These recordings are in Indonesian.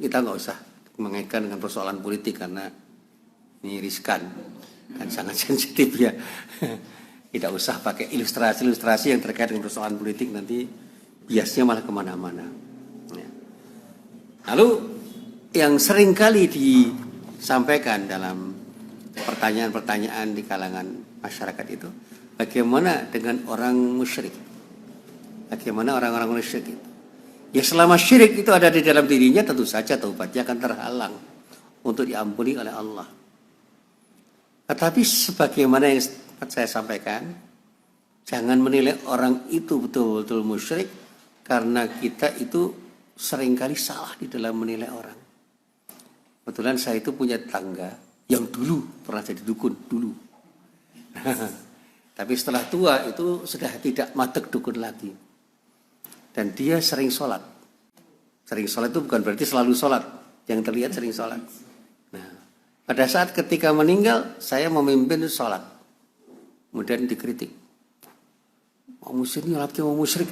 kita nggak usah mengaitkan dengan persoalan politik karena ini riskan, kan sangat sensitif ya. Tidak usah pakai ilustrasi-ilustrasi yang terkait dengan persoalan politik, nanti biasnya malah kemana-mana. Ya. Lalu yang sering kali disampaikan dalam pertanyaan-pertanyaan di kalangan masyarakat itu, bagaimana dengan orang musyrik? Bagaimana orang-orang musyrik itu? Ya selama syirik itu ada di dalam dirinya, tentu saja taubatnya akan terhalang untuk diampuni oleh Allah. Tetapi sebagaimana yang saya sampaikan, jangan menilai orang itu betul-betul musyrik karena kita itu seringkali salah di dalam menilai orang. Kebetulan saya itu punya tetangga yang dulu pernah jadi dukun dulu. Tapi setelah tua itu sudah tidak matek dukun lagi. Dan dia sering sholat. Sering sholat itu bukan berarti selalu sholat. Yang terlihat sering sholat. Nah, pada saat ketika meninggal, saya memimpin sholat. Kemudian dikritik. Mau musyrik ini, mau musyrik.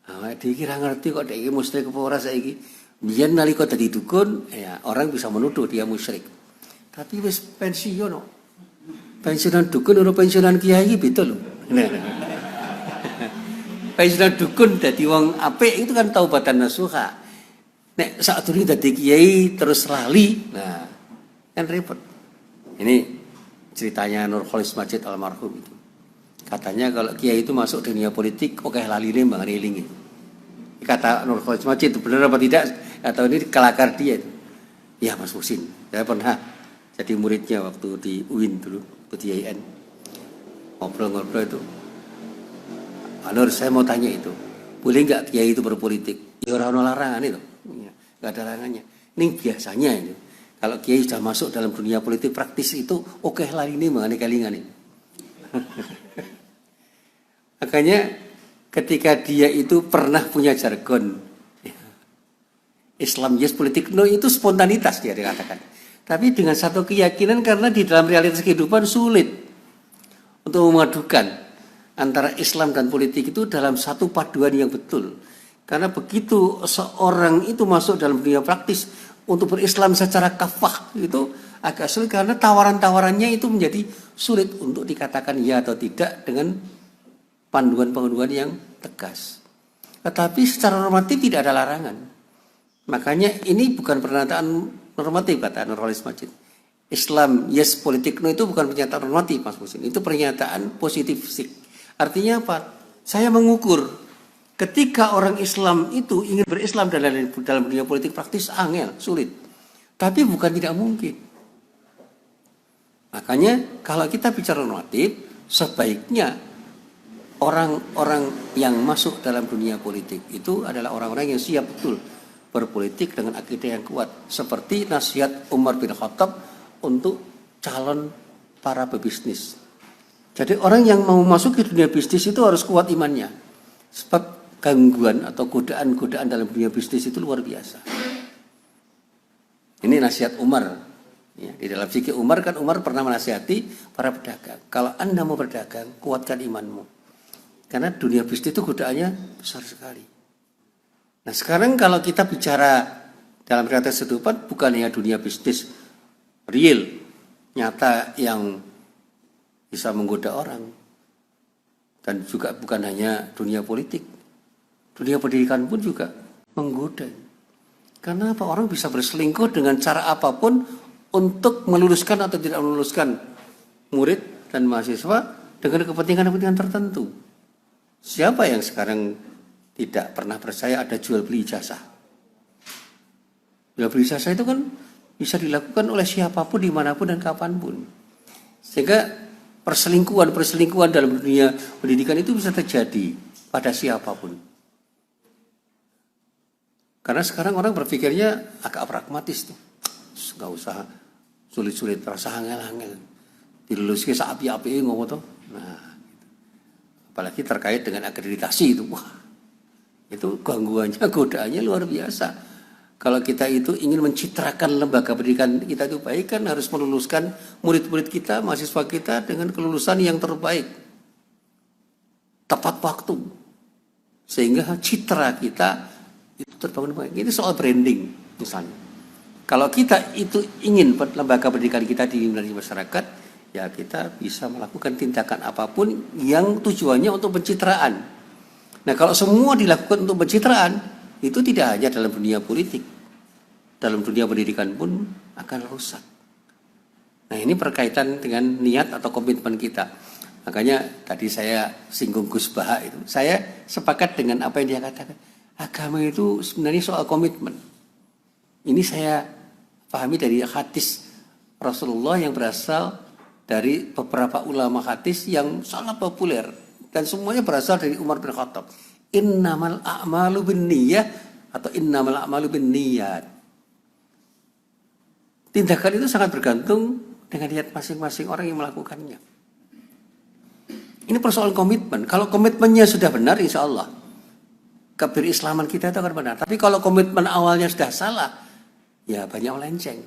Nah, dia kira ngerti kok dia musyrik apa ora saiki. Biyen nalika dadi dukun, ya orang bisa menuduh dia musyrik. Tapi wis pensiun kok. Pensiunan dukun atau pensiunan kiai beda lho. Nah. Pensiunan dukun dadi wong apik itu kan taubatan nasuha. Nek sakdurunge dadi kiai terus lali, nah kan repot. Ini ceritanya Nur Khalis Majid almarhum itu. Katanya kalau kiai itu masuk dunia politik, oke laline mbang eling. Kata Nur Khalis Majid itu benar apa tidak? Atau ini kelakar dia itu. Ya Mas Musin, saya pernah jadi muridnya waktu di UIN dulu, waktu di IAIN. Ngobrol-ngobrol itu. Nur, saya mau tanya itu, boleh nggak kiai itu berpolitik? Ya orang larangan itu, nggak ada larangannya. Ini biasanya ini, kalau kiai sudah masuk dalam dunia politik praktis itu, oke lah ini mengenai kalingan ini. Makanya ketika dia itu pernah punya jargon, Islam yes politik no itu spontanitas dia dikatakan. Tapi dengan satu keyakinan karena di dalam realitas kehidupan sulit untuk memadukan antara Islam dan politik itu dalam satu paduan yang betul. Karena begitu seorang itu masuk dalam dunia praktis untuk berislam secara kafah itu agak sulit karena tawaran-tawarannya itu menjadi sulit untuk dikatakan ya atau tidak dengan panduan-panduan yang tegas. Tetapi secara normatif tidak ada larangan. Makanya ini bukan pernyataan normatif kata Nur Khalis Majid. Islam yes politik no itu bukan pernyataan normatif Mas Musin, itu pernyataan positif sih. Artinya apa? Saya mengukur ketika orang Islam itu ingin berislam dalam dunia politik praktis angel, sulit. Tapi bukan tidak mungkin. Makanya kalau kita bicara normatif, sebaiknya orang-orang yang masuk dalam dunia politik itu adalah orang-orang yang siap betul berpolitik dengan akidah yang kuat. Seperti nasihat Umar bin Khattab untuk calon para pebisnis. Jadi orang yang mau masuk ke dunia bisnis itu harus kuat imannya. Sebab gangguan atau godaan-godaan dalam dunia bisnis itu luar biasa. Ini nasihat Umar. Ya, di dalam fikih Umar kan Umar pernah menasihati para pedagang. Kalau Anda mau berdagang, kuatkan imanmu. Karena dunia bisnis itu godaannya besar sekali. Nah sekarang kalau kita bicara dalam realitas kehidupan bukan hanya dunia bisnis real, nyata yang bisa menggoda orang. Dan juga bukan hanya dunia politik. Dunia pendidikan pun juga menggoda. Karena apa? Orang bisa berselingkuh dengan cara apapun untuk meluluskan atau tidak meluluskan murid dan mahasiswa dengan kepentingan-kepentingan tertentu. Siapa yang sekarang tidak pernah percaya ada jual beli ijazah? Jual beli ijazah itu kan bisa dilakukan oleh siapapun, dimanapun dan kapanpun. Sehingga perselingkuhan dalam dunia pendidikan itu bisa terjadi pada siapapun. Karena sekarang orang berpikirnya agak pragmatis tuh. Nggak usah sulit-sulit, rasa angel-angel. Diluluskan seapi-api ngomong tuh. Nah, apalagi terkait dengan akreditasi itu. Wah, itu gangguannya, godaannya luar biasa. Kalau kita itu ingin mencitrakan lembaga pendidikan kita itu baik, kan harus meluluskan murid-murid kita, mahasiswa kita dengan kelulusan yang terbaik. Tepat waktu. Sehingga citra kita itu terbangun baik. Ini soal branding. misalnya. Kalau kita itu ingin lembaga pendidikan kita diminati masyarakat, ya kita bisa melakukan tindakan apapun yang tujuannya untuk pencitraan. Nah, kalau semua dilakukan untuk pencitraan, itu tidak hanya dalam dunia politik, dalam dunia pendidikan pun akan rusak. Nah, ini berkaitan dengan niat atau komitmen kita. Makanya tadi saya singgung Gus Baha itu. Saya sepakat dengan apa yang dia katakan. Agama itu sebenarnya soal komitmen. Ini saya pahami dari hadis Rasulullah yang berasal dari beberapa ulama hadis yang sangat populer. Dan semuanya berasal dari Umar bin Khattab. Innamal a'malu binniyah atau innamal a'malu binniyat. Tindakan itu sangat bergantung dengan niat masing-masing orang yang melakukannya. Ini persoalan komitmen. Kalau komitmennya sudah benar, insya Allah keberislaman kita itu akan benar. Tapi kalau komitmen awalnya sudah salah, ya banyak melenceng.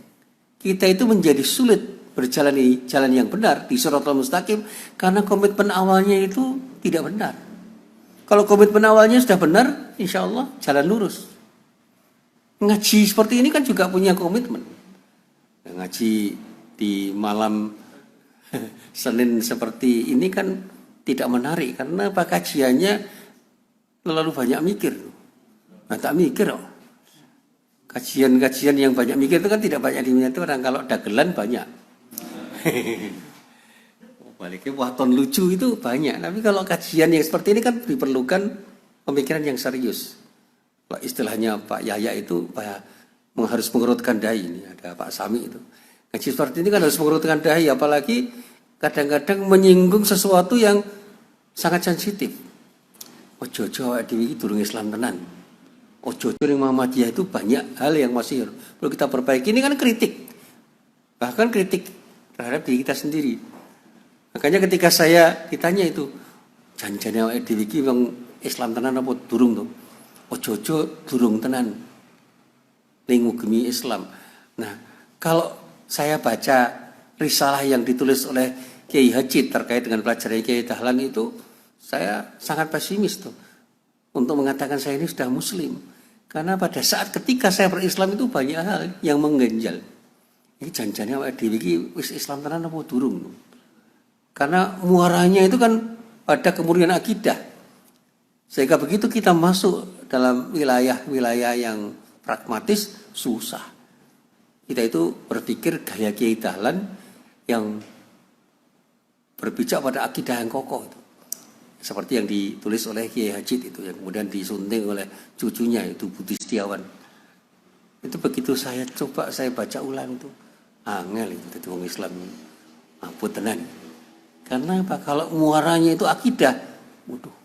Kita itu menjadi sulit berjalan di jalan yang benar, di Shiratal Mustaqim, karena komitmen awalnya itu tidak benar. Kalau komitmen awalnya sudah benar, insya Allah jalan lurus. Ngaji seperti ini kan juga punya komitmen. Ngaji di malam Senin seperti ini kan tidak menarik, karena apa, kajiannya terlalu banyak mikir. Nah, tak mikir kok. Kajian-kajian yang banyak mikir itu kan tidak banyak diminati orang. Kalau dagelan banyak. Baliknya waton lucu itu banyak. Tapi kalau kajian yang seperti ini kan diperlukan pemikiran yang serius. Kalau istilahnya Pak Yahya itu harus mengerutkan dahi. Ini ada Pak Sami itu. Ngaji seperti ini kan harus mengerutkan dahi. Apalagi kadang-kadang menyinggung sesuatu yang sangat sensitif. Ojo-ojo dhewe iki durung Islam tenan. Ojo-ojo ning Muhammadiyah itu banyak hal yang masih perlu kita perbaiki. Ini kan kritik. Bahkan kritik terhadap diri kita sendiri. Makanya ketika saya ditanya itu, janjane awake dhewe iki wong Islam tenan apa durung to? Ojo-ojo durung tenan. Ning ngugemi Islam. Nah, kalau saya baca risalah yang ditulis oleh Kiai Haji terkait dengan pelajaran Kiai Dahlan itu, saya sangat pesimis tuh untuk mengatakan saya ini sudah muslim. Karena pada saat ketika saya berislam itu banyak hal yang mengganjal. Ini janjane awake dhewe iki wis Islam tenan apa durung? Karena muaranya itu kan pada kemurnian akidah. Sehingga begitu kita masuk dalam wilayah-wilayah yang pragmatis, susah. Kita itu berpikir gaya Kiai Dahlan yang berpijak pada akidah yang kokoh itu. Seperti yang ditulis oleh Kiai Hajid itu, yang kemudian disunting oleh cucunya itu Budi Setiawan. Itu begitu saya coba saya baca ulang itu, angel itu jadi orang Islam. Ampun tenan. Karena apa? Kalau muaranya itu akidah, waduh.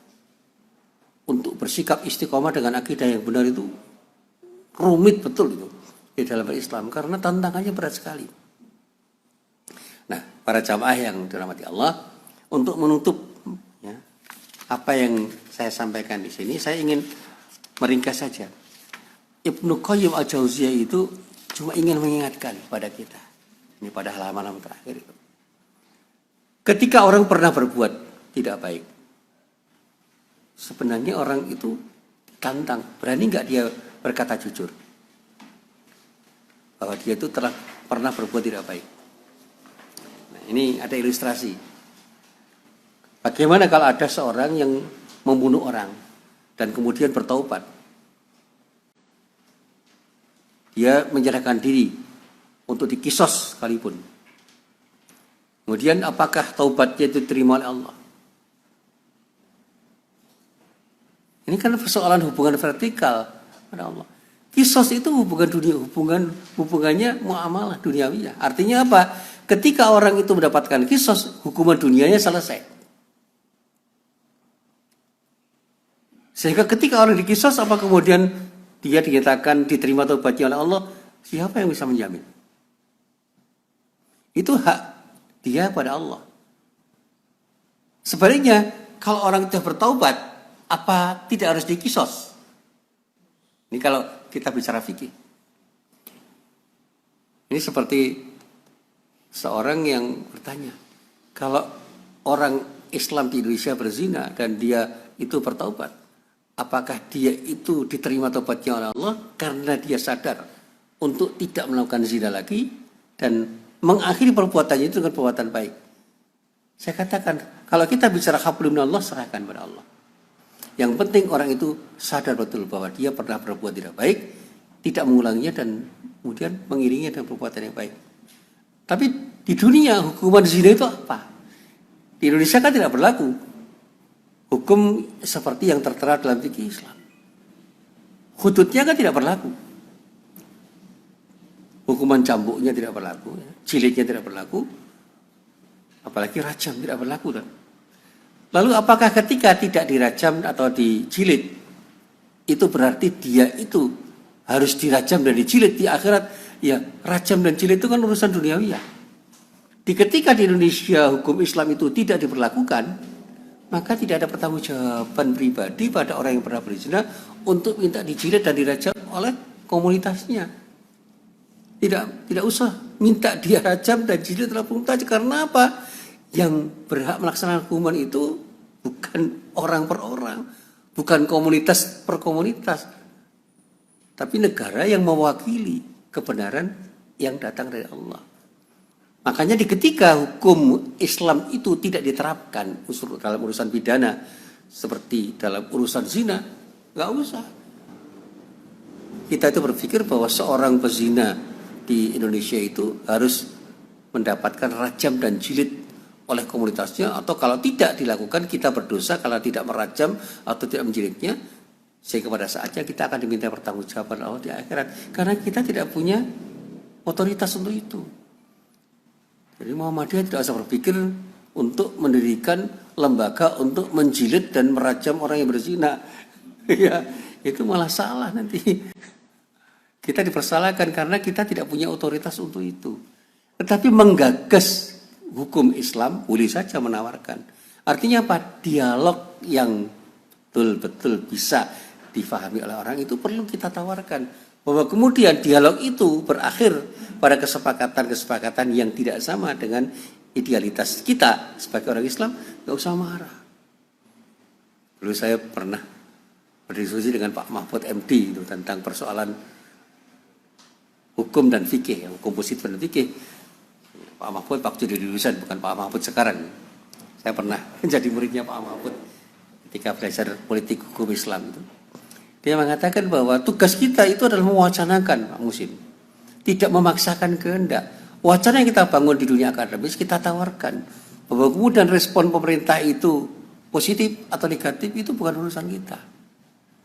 Untuk bersikap istiqomah dengan akidah yang benar itu rumit betul itu di dalam Islam, karena tantangannya berat sekali. Nah, para jamaah yang dirahmati Allah, untuk menutup ya, apa yang saya sampaikan di sini, saya ingin meringkas saja. Ibnu Qayyim al-Jauziyah itu cuma ingin mengingatkan pada kita. Ini pada halaman terakhir itu. Ketika orang pernah berbuat tidak baik, sebenarnya orang itu tantang, berani nggak dia berkata jujur bahwa dia itu telah pernah berbuat tidak baik. Nah, ini ada ilustrasi. Bagaimana kalau ada seorang yang membunuh orang dan kemudian bertaubat? Dia menyerahkan diri untuk dikisos sekalipun. Kemudian apakah taubatnya itu diterima oleh Allah? Ini kan persoalan hubungan vertikal pada Allah. Kisos itu hubungannya muamalah duniawi. Artinya apa? Ketika orang itu mendapatkan kisos, hukuman dunianya selesai. Sehingga ketika orang dikisos, apa kemudian dia dinyatakan diterima taubatnya oleh Allah? Siapa yang bisa menjamin? Itu hak dia pada Allah. Sebaliknya, kalau orang sudah bertaubat, apa tidak harus dikisos? Ini kalau kita bicara fikih. Ini seperti seorang yang bertanya, kalau orang Islam di Indonesia berzina dan dia itu bertaubat, apakah dia itu diterima taubatnya oleh Allah karena dia sadar untuk tidak melakukan zina lagi dan mengakhiri perbuatannya itu dengan perbuatan baik. Saya katakan, kalau kita bicara hablum minallah, serahkan pada Allah. Yang penting orang itu sadar betul bahwa dia pernah berbuat tidak baik, tidak mengulanginya dan kemudian mengiringinya dengan perbuatan yang baik. Tapi di dunia hukuman zina itu apa? Di Indonesia kan tidak berlaku hukum seperti yang tertera dalam fikih Islam. Hududnya kan tidak berlaku. Hukuman cambuknya tidak berlaku, jilidnya tidak berlaku, apalagi rajam tidak berlaku. Lalu apakah ketika tidak dirajam atau dijilid, itu berarti dia itu harus dirajam dan dijilid di akhirat? Ya, rajam dan jilid itu kan urusan duniawi ya. Ketika di Indonesia hukum Islam itu tidak diberlakukan, maka tidak ada pertanggungjawaban pribadi pada orang yang pernah berzina untuk minta dijilid dan dirajam oleh komunitasnya. Tidak usah minta dia rajam dan jilid dalam komunitas. Karena apa? Yang berhak melaksanakan hukuman itu bukan orang per orang, bukan komunitas per komunitas, tapi negara yang mewakili kebenaran yang datang dari Allah. Makanya ketika hukum Islam itu tidak diterapkan dalam urusan pidana seperti dalam urusan zina, nggak usah. Kita itu berpikir bahwa seorang pezina di Indonesia itu harus mendapatkan rajam dan jilid oleh komunitasnya, atau kalau tidak dilakukan kita berdosa kalau tidak merajam atau tidak menjilidnya, sehingga pada saatnya kita akan diminta pertanggungjawaban Allah di akhirat karena kita tidak punya otoritas untuk itu. Jadi Muhammadiyah tidak usah berpikir untuk mendirikan lembaga untuk menjilid dan merajam orang yang berzina. Ya, itu malah salah nanti. Kita dipersalahkan karena kita tidak punya otoritas untuk itu. Tetapi menggagas hukum Islam boleh saja menawarkan. Artinya apa? Dialog yang betul-betul bisa difahami oleh orang itu perlu kita tawarkan. Bahwa kemudian dialog itu berakhir pada kesepakatan-kesepakatan yang tidak sama dengan idealitas kita sebagai orang Islam. Gak usah marah. Dulu saya pernah berdiskusi dengan Pak Mahfud MD itu tentang persoalan hukum dan fikih, hukum positif dan fikih. Pak Mahfud waktu di lulusan, bukan Pak Mahfud sekarang. Saya pernah menjadi muridnya Pak Mahfud ketika belajar politik hukum Islam itu. Dia mengatakan bahwa tugas kita itu adalah mewacanakan, Pak Musim, tidak memaksakan kehendak. Wacana yang kita bangun di dunia akademis kita tawarkan, bahwa kemudian respon pemerintah itu positif atau negatif itu bukan urusan kita.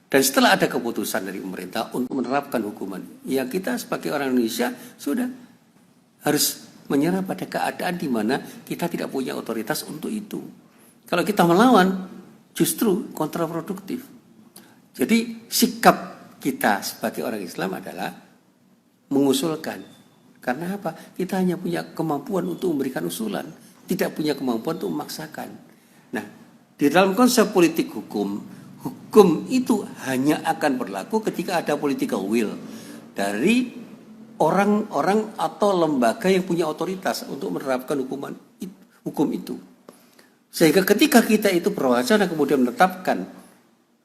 Dan setelah ada keputusan dari pemerintah untuk menerapkan hukuman, ya kita sebagai orang Indonesia sudah harus menyerah pada keadaan di mana kita tidak punya otoritas untuk itu. Kalau kita melawan, justru kontraproduktif. Jadi sikap kita sebagai orang Islam adalah mengusulkan. Karena apa? Kita hanya punya kemampuan untuk memberikan usulan, tidak punya kemampuan untuk memaksakan. Nah, di dalam konsep politik hukum itu hanya akan berlaku ketika ada political will dari orang-orang atau lembaga yang punya otoritas untuk menerapkan hukum itu. Sehingga ketika kita itu berwacana kemudian menetapkan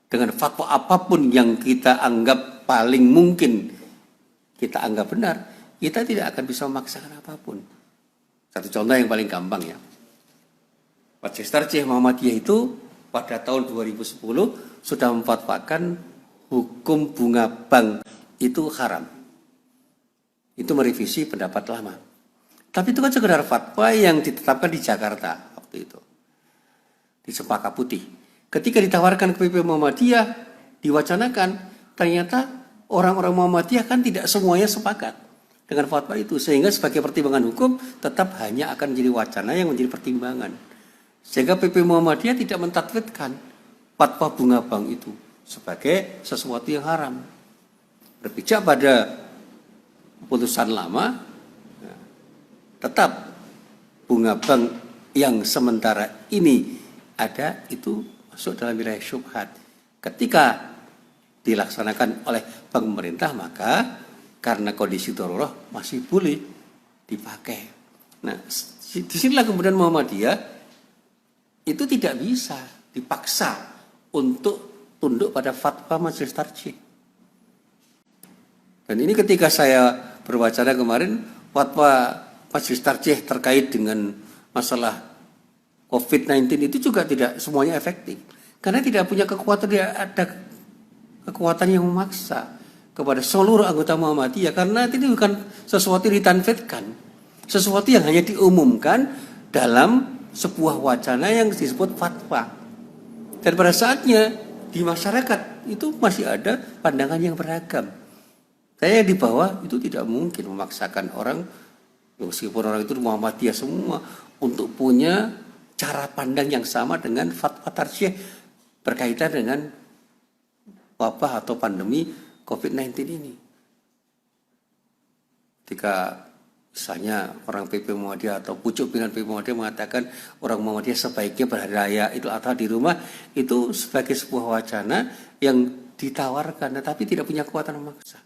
dengan fatwa apapun yang kita anggap paling mungkin kita anggap benar, kita tidak akan bisa memaksakan apapun. Satu contoh yang paling gampang ya. Majelis Tarjih Muhammadiyah itu pada tahun 2010 sudah memfatwakan hukum bunga bank itu haram. Itu merevisi pendapat lama. Tapi itu kan sekedar fatwa yang ditetapkan di Jakarta waktu itu. Di Cempaka Putih. Ketika ditawarkan ke PP Muhammadiyah, diwacanakan, ternyata orang-orang Muhammadiyah kan tidak semuanya sepakat dengan fatwa itu. Sehingga sebagai pertimbangan hukum tetap hanya akan menjadi wacana yang menjadi pertimbangan. Sehingga PP Muhammadiyah tidak mentatwidkan fatwa bunga bank itu sebagai sesuatu yang haram. Berpijak pada keputusan lama, tetap bunga bank yang sementara ini ada itu masuk dalam wilayah syubhat. Ketika dilaksanakan oleh pemerintah, maka karena kondisi darurat masih boleh dipakai. Nah, disinilah kemudian Muhammadiyah itu tidak bisa dipaksa untuk tunduk pada fatwa Majelis Tarjih. Dan ini ketika saya berwacana kemarin, fatwa Majelis Tarjih terkait dengan masalah COVID-19 itu juga tidak semuanya efektif. Karena tidak punya kekuatan, tidak ada kekuatan yang memaksa kepada seluruh anggota Muhammadiyah. Karena ini bukan sesuatu yang ditanfidkan, sesuatu yang hanya diumumkan dalam sebuah wacana yang disebut fatwa. Dan pada saatnya di masyarakat itu masih ada pandangan yang beragam. Saya di bawah itu tidak mungkin memaksakan orang, meskipun orang itu Muhammadiyah semua, untuk punya cara pandang yang sama dengan fatwa tarjih berkaitan dengan wabah atau pandemi COVID-19 ini. Ketika misalnya orang PP Muhammadiyah atau pucuk pimpinan PP Muhammadiyah mengatakan orang Muhammadiyah sebaiknya berhari raya Idul Adha di rumah, itu sebagai sebuah wacana yang ditawarkan, tetapi tidak punya kekuatan memaksa.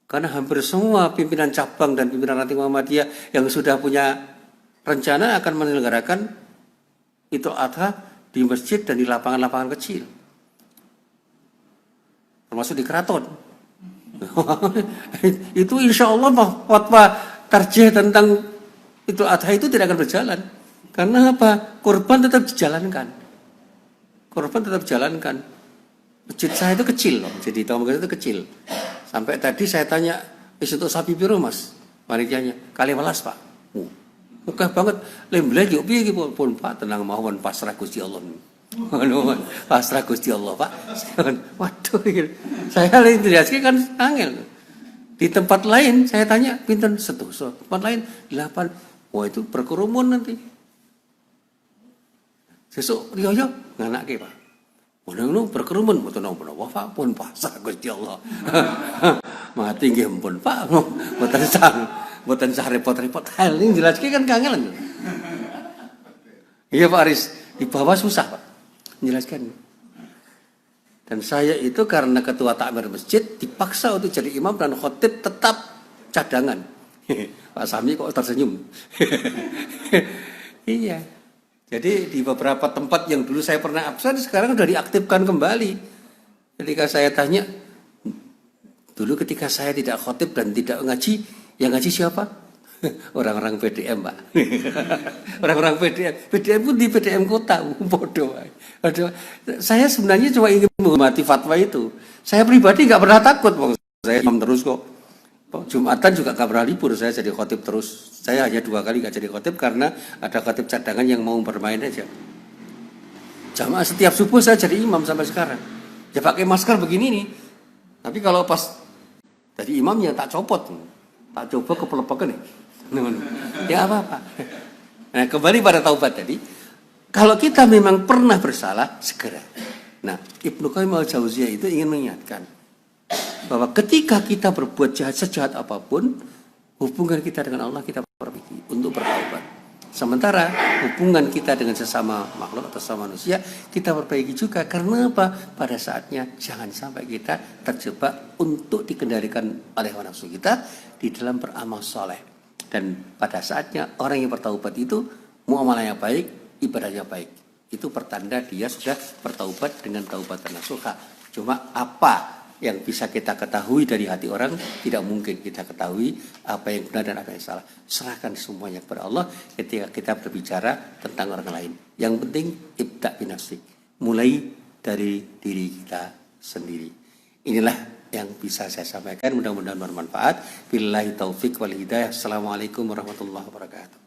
Karena hampir semua pimpinan cabang dan pimpinan ranting Muhammadiyah yang sudah punya rencana akan menyelenggarakan Idul Adha di masjid dan di lapangan-lapangan kecil, termasuk di keraton. Itu insya Allah fatwa tarjih tentang Idul Adha itu tidak akan berjalan. Karena apa? Kurban tetap dijalankan. Masjid saya itu kecil loh, jadi Tawang itu kecil. Sampai tadi saya tanya, untuk sapi biru mas, panitianya kali welas pak. Muka banget, lembelai yuk piye iki pun Pak, tenang mawon pasrah Gusti Allah. Pasrah Gusti Allah Pak. Waduh, saya lain jelaskan kan angel. Di tempat lain saya tanya pinten setuso, tempat lain 8. Wah itu berkerumun nanti. Sesuk riyo nganake Pak. Ngono berkerumun mboten napa-napa Pak, pun pasrah Gusti Allah. Mati nggih pun Pak, mboten sah repot-repot. Hal ini jelaskan kan kangelan. Iya Pak Aris, di bawah susah Pak menjelaskan. Dan saya itu karena ketua takmir masjid dipaksa untuk jadi imam dan khotib tetap cadangan. Pak Sami kok tersenyum. Iya. Jadi di beberapa tempat yang dulu saya pernah absen sekarang sudah diaktifkan kembali. Ketika saya tanya, dulu ketika saya tidak khotib dan tidak ngaji, yang ngaji siapa? Orang-orang PDM Pak. Orang-orang PDM pun di PDM kota. Bodoh. Saya sebenarnya cuma ingin menghormati fatwa itu. Saya pribadi nggak pernah takut, saya imam terus kok. Jumatan juga gak pernah libur, saya jadi khotib terus. Saya hanya 2 kali gak jadi khotib karena ada khotib cadangan yang mau bermain aja. Jamaah setiap subuh saya jadi imam sampai sekarang. Ya pakai masker begini nih. Tapi kalau pas jadi imamnya tak copot, tak coba kepelepakan nih. Ya apa-apa. Nah kembali pada taubat tadi. Kalau kita memang pernah bersalah, segera. Nah Ibnu Qayyim al-Jauziyah itu ingin mengingatkan bahwa ketika kita berbuat jahat sejahat apapun, hubungan kita dengan Allah kita perbaiki untuk bertaubat. Sementara hubungan kita dengan sesama makhluk atau sesama manusia kita perbaiki juga. Karena apa? Pada saatnya jangan sampai kita terjebak untuk dikendalikan oleh nafsu kita di dalam beramal soleh. Dan pada saatnya orang yang bertaubat itu muamalahnya baik, ibadahnya baik. Itu pertanda dia sudah bertaubat dengan taubatan nasuha. Cuma apa yang bisa kita ketahui dari hati orang, tidak mungkin kita ketahui apa yang benar dan apa yang salah. Serahkan semuanya kepada Allah ketika kita berbicara tentang orang lain. Yang penting ibda' binafsik, mulai dari diri kita sendiri. Inilah yang bisa saya sampaikan, mudah-mudahan bermanfaat. Billahi taufik wal hidayah. Assalamualaikum warahmatullahi wabarakatuh.